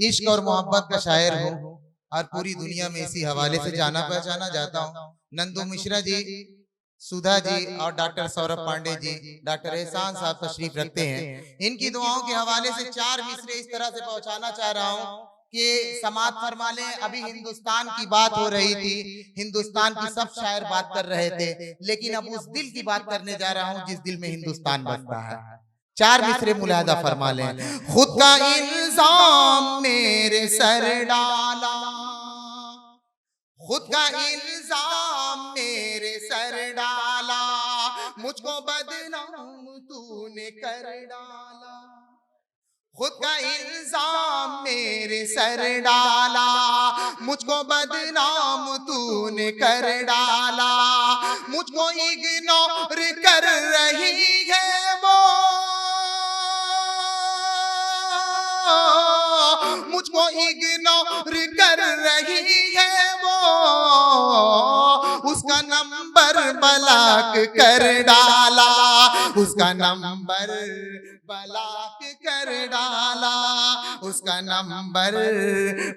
इश्क और मोहब्बत का शायर हूँ और पूरी दुनिया में इसी हवाले से जाना पहचाना जाता हूँ। नंदू मिश्रा जी, सुधा जी और डॉक्टर सौरभ पांडे जी, डॉक्टर एहसान साहब तशरीफ रखते हैं। इनकी दुआओं के हवाले से 4 मिसरे इस तरह से पहुंचाना चाह रहा हूँ कि समात फरमा लें। अभी हिंदुस्तान की बात हो रही थी, हिंदुस्तान की सब शायर बात कर रहे थे, लेकिन अब उस दिल की बात करने जा रहा हूँ जिस दिल में हिंदुस्तान बसता है। 4 मिसरे मुलाहिदा फरमा लें। खुद का इल्जाम मेरे सर डाला, खुद का इल्जाम मेरे सर डाला, मुझको बदनाम तूने कर डाला। खुद का इल्जाम मेरे सर डाला, मुझको बदनाम तूने कर डाला। मुझको इग्नोर कर रही है वो, मुझको इग्नोर कर रही है वो, उसका नंबर ब्लॉक कर डाला, उसका नंबर ब्लॉक कर डाला, उसका नंबर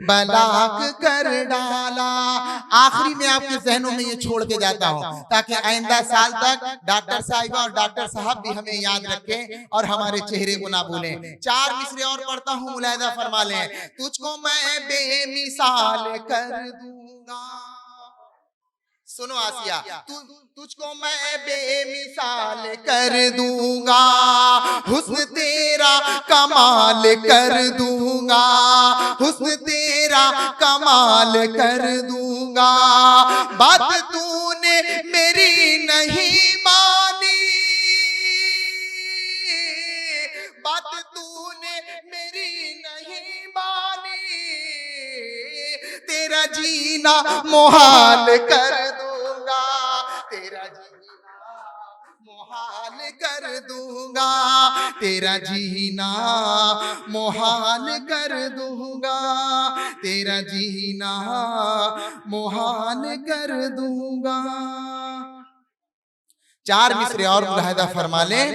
ब्लॉक कर डाला। आखिरी में आपके जहनों में ये छोड़ के जाता हूँ ताकि आइंदा साल तक डॉक्टर साहिबा और डॉक्टर साहब भी हमें याद रखें और हमारे चेहरे को ना भूलें। 4 मिसरे और पढ़ता हूँ, मुलाहिदा फरमा लें। तुझको मैं बेमिसाल कर दूंगा, सुनो आसिया, तुझको मैं बेमिसाल कर दूंगा, हुस्न तेरा कमाल कर दूंगा, हुस्न तेरा कमाल कर दूंगा। बात तूने मेरी नहीं मानी, बात तूने मेरी नहीं मानी, तेरा जीना मुहाल कर दूंगा, तेरा जीना मुहाल कर दूंगा, तेरा जीना मुहाल कर दूंगा, तेरा जीना मुहाल कर दूंगा। 4 मिसरे और मुलाहिदा फरमा लें।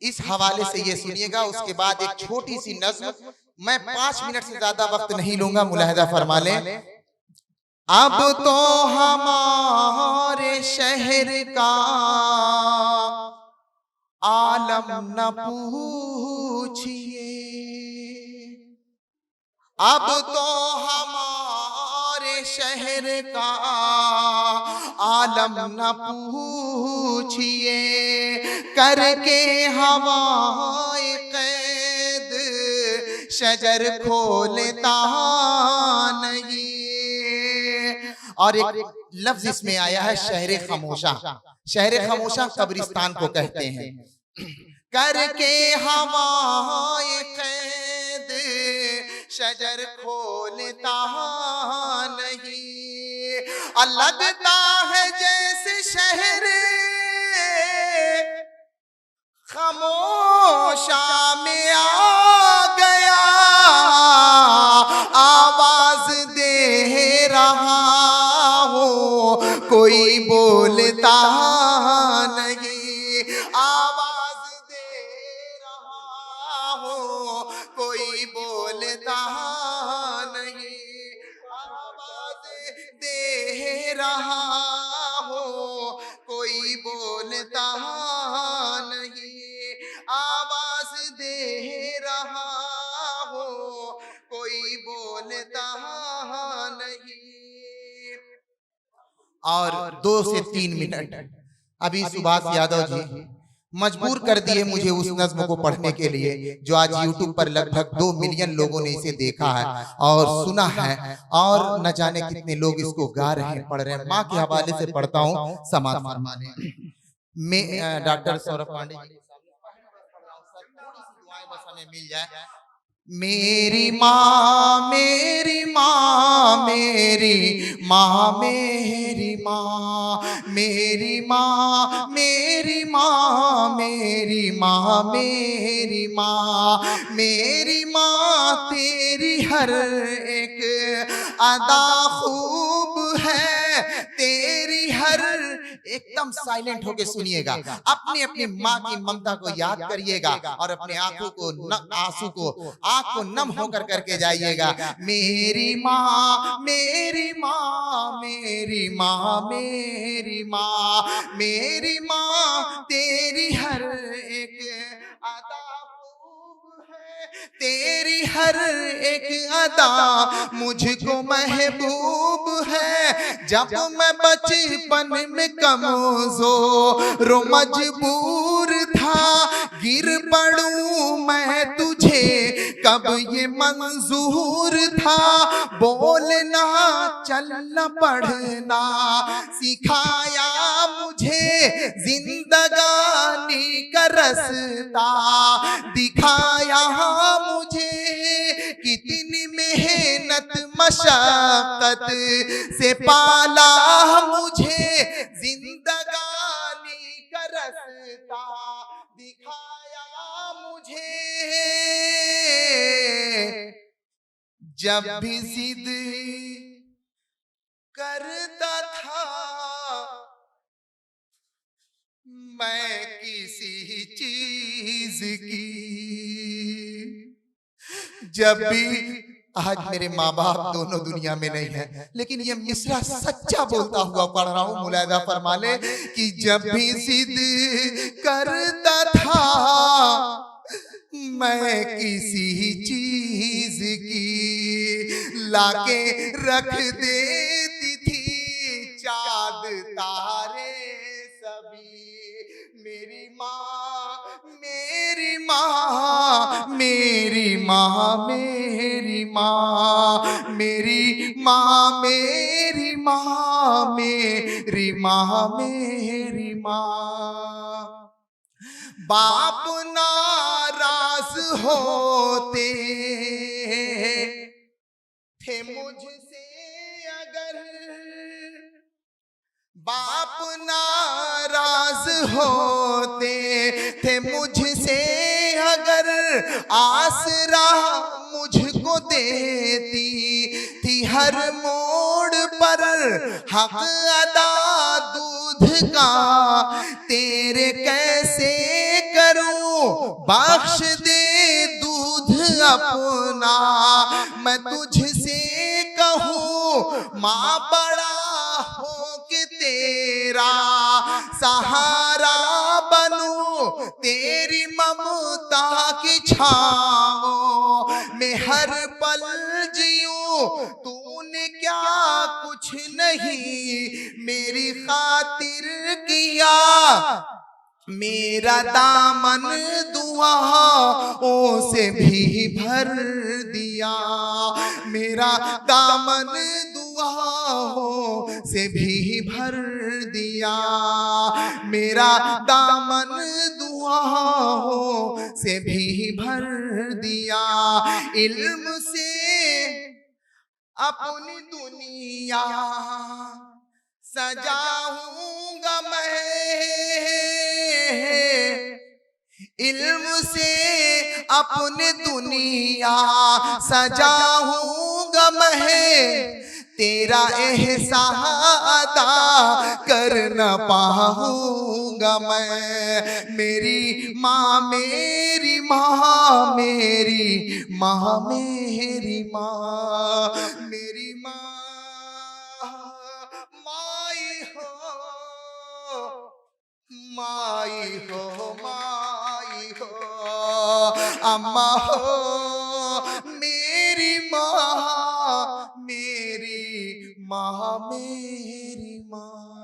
इस हवाले से ये सुनिएगा, उसके बाद एक छोटी सी नज़्म, मैं 5 मिनट से ज्यादा वक्त नहीं लूंगा, मुलाहिदा फरमा लें। अब तो हमारे शहर का आलम न पूछिए, अब तो हमारे शहर का आलम न पूछिए, करके हवाए कैद शजर खोलता नहीं। और एक लफ्ज इसमें आया है शहर खामोशा। शहर खामोशा कब्रिस्तान को कहते हैं। करके हवाए कैद शजर खोलता नहीं, लगता है जैसे शहर खामोशा में आ गया, आवाज दे रहा हो कोई बोलता नहीं, आवाज दे रहा हो कोई बोलता नहीं, आवाज दे रहा हो कोई बोलता नहीं, आवाज दे रहा हो कोई बोलता नहीं। और 2 से 3 मिनट अभी सुभाष यादव जी मजबूर कर दिए मुझे उस नज्म को पढ़ने के लिए, जो आज यूट्यूब पर लगभग 2 मिलियन लोगों ने इसे देखा है और सुना है, और न जाने कितने लोग इसको गा रहे हैं, पढ़ रहे हैं। माँ के हवाले से पढ़ता हूँ, समाज फरमाने में डॉक्टर सौरभ पांडे जी बस हमें मिल जाए। मेरी माँ मेरी माँ मेरी माँ मेरी माँ मेरी माँ मेरी माँ मेरी माँ मेरी माँ मेरी माँ, तेरी हर एक अदा खूब है, तेरी हर एक एकदम साइलेंट होके सुनिएगा, अपनी अपनी माँ की ममता को याद करिएगा और अपने आंखों को आंसू को आंख को नम होकर करके जाइएगा। मेरी माँ मेरी माँ मेरी माँ मेरी माँ मेरी माँ, तेरी हर एक अदा खूब है, तेरी हर एक अदा मुझको महबूब है। जब मैं बचपन में कमजोर मजबूर था, गिर पड़ूं मैं तुझे कब ये मंजूर था। बोलना चलना पढ़ना सिखाया मुझे, जिंदगानी का रास्ता दिखाया मुझे। कितनी मेहनत मशक्कत से पाला मुझे, जिंदगानी का रास्ता दिखाया मुझे। जब भी जिद करता था मैं किसी चीज की, जब भी, आज मेरे माँ बाप दोनों दुनिया में नहीं है, लेकिन ये मिसरा सच्चा बोलता हुआ पढ़ रहा हूँ, मुलायदा फरमा ले कि जब भी जिद करता था मैं किसी चीज की, लाके रख देती थी चाँद तारे सभी। मेरी माँ मेरी माँ मेरी माँ मेरी माँ मेरी माँ मेरी माँ मेरी माँ मेरी माँ। बाप नाराज होते थे मुझसे अगर, बाप नाराज होते थे मुझसे अगर, आसरा मुझको देती थी हर मोड़ पर। हक अदा दूध का तेरे कैसे करूं, बख्श दे दूध अपना मैं तुझसे कहूं। माँ बड़ा हो के तेरा सहारा बनूं, तेरी ममता की छाँव में हर पल जीऊं। तूने क्या कुछ नहीं मेरी खातिर किया, मेरा दामन दुआओं से भी भर दिया। मेरा दामन दुआओं से भी भर दिया। मेरा दामन दुआओं से भी भर दिया। इल्म से अपनी दुनिया सजाऊंगा मैं, इल्म से अपनी दुनिया सजाऊंगा मैं। तेरा एहसान अदा कर न पाऊंगा मैं। मेरी माँ मेरी माँ मेरी माँ मेरी माँ मेरी माँ माई हो माई हो माई हो अम्मा हो मेरी माँ मेरी माँ मेरी माँ।